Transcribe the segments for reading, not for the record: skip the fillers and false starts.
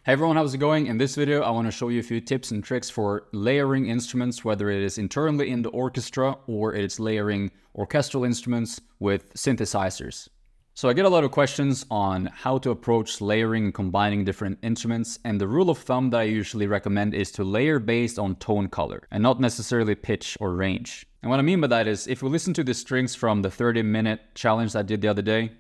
Hey everyone, how's it going? In this video, I want to show you a few tips and tricks for layering instruments, whether it is internally in the orchestra or it's layering orchestral instruments with synthesizers. So I get a lot of questions on how to approach layering and combining different instruments, and the rule of thumb that I usually recommend is to layer based on tone color and not necessarily pitch or range. And what I mean by that is, if we listen to the strings from the 30-minute challenge I did the other day,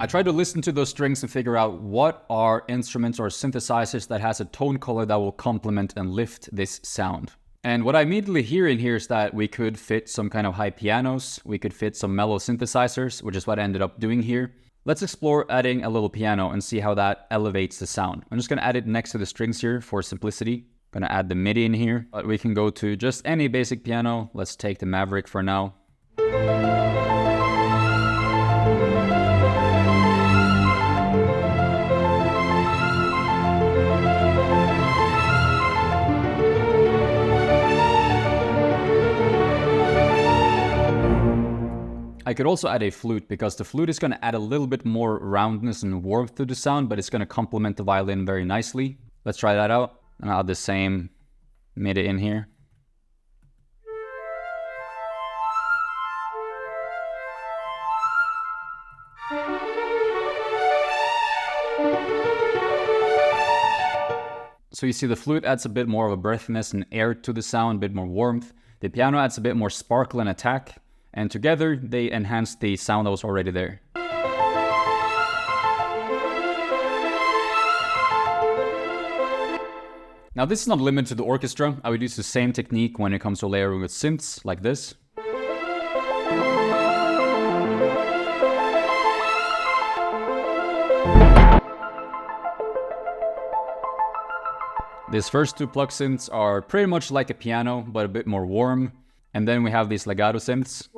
I tried to listen to those strings and figure out what are instruments or synthesizers that has a tone color that will complement and lift this sound. And what I immediately hear in here is that we could fit some kind of high pianos, we could fit some mellow synthesizers, which is what I ended up doing here. Let's explore adding a little piano and see how that elevates the sound. I'm just going to add it next to the strings here for simplicity. I'm going to add the MIDI in here, but we can go to just any basic piano. Let's take the Maverick for now. I could also add a flute, because the flute is going to add a little bit more roundness and warmth to the sound, but it's going to complement the violin very nicely. Let's try that out. And I'll add the same MIDI in here. So you see the flute adds a bit more of a breathiness and air to the sound, a bit more warmth. The piano adds a bit more sparkle and attack. And together, they enhance the sound that was already there. Now, this is not limited to the orchestra. I would use the same technique when it comes to layering with synths, like this. These first two plug synths are pretty much like a piano, but a bit more warm. And then we have these legato synths.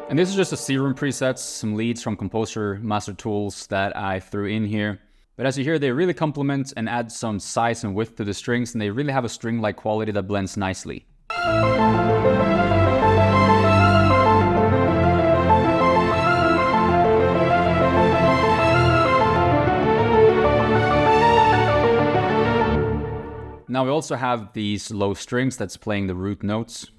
And this is just a serum presets, some leads from Composer Master Tools that I threw in here. But as you hear, they really complement and add some size and width to the strings, and they really have a string-like quality that blends nicely. Now we also have these low strings that's playing the root notes.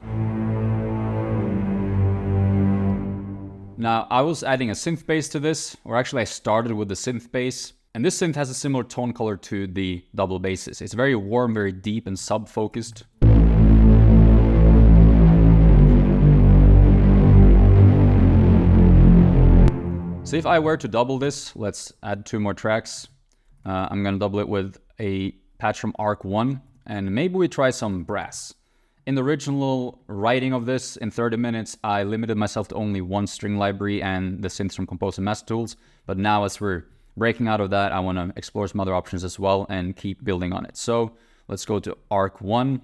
Now I was adding a synth bass to this, or actually I started with the synth bass. And this synth has a similar tone color to the double basses. It's very warm, very deep and sub-focused. So if I were to double this, let's add 2 more tracks. I'm gonna double it with a patch from Arc 1, and maybe we try some brass. In the original writing of this, in 30 minutes, I limited myself to only 1 string library and the synths from Composer Master Tools. But now as we're breaking out of that, I want to explore some other options as well and keep building on it. So let's go to Arc 1.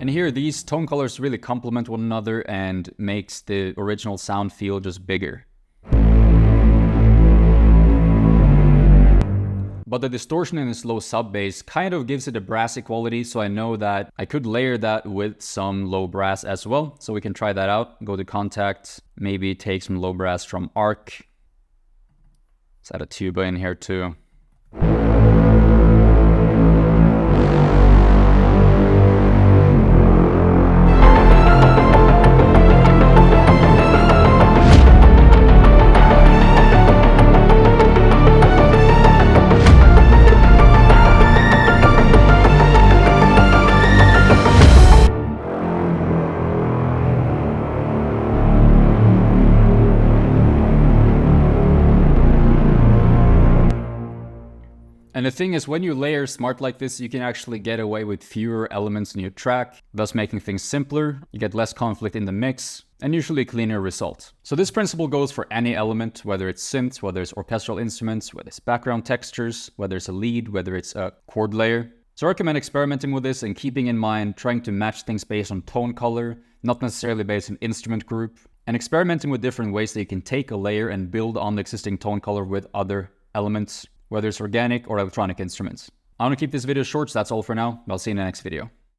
And here, these tone colors really complement one another and makes the original sound feel just bigger. But the distortion in this low sub bass kind of gives it a brassy quality, so I know that I could layer that with some low brass as well. So we can try that out. Go to Contact, maybe take some low brass from Arc. Let's add a tuba in here too. And the thing is, when you layer smart like this, you can actually get away with fewer elements in your track, thus making things simpler. You get less conflict in the mix, and usually a cleaner result. So this principle goes for any element, whether it's synths, whether it's orchestral instruments, whether it's background textures, whether it's a lead, whether it's a chord layer. So I recommend experimenting with this and keeping in mind trying to match things based on tone color, not necessarily based on instrument group, and experimenting with different ways that you can take a layer and build on the existing tone color with other elements, whether it's organic or electronic instruments. I want to keep this video short, so that's all for now. I'll see you in the next video.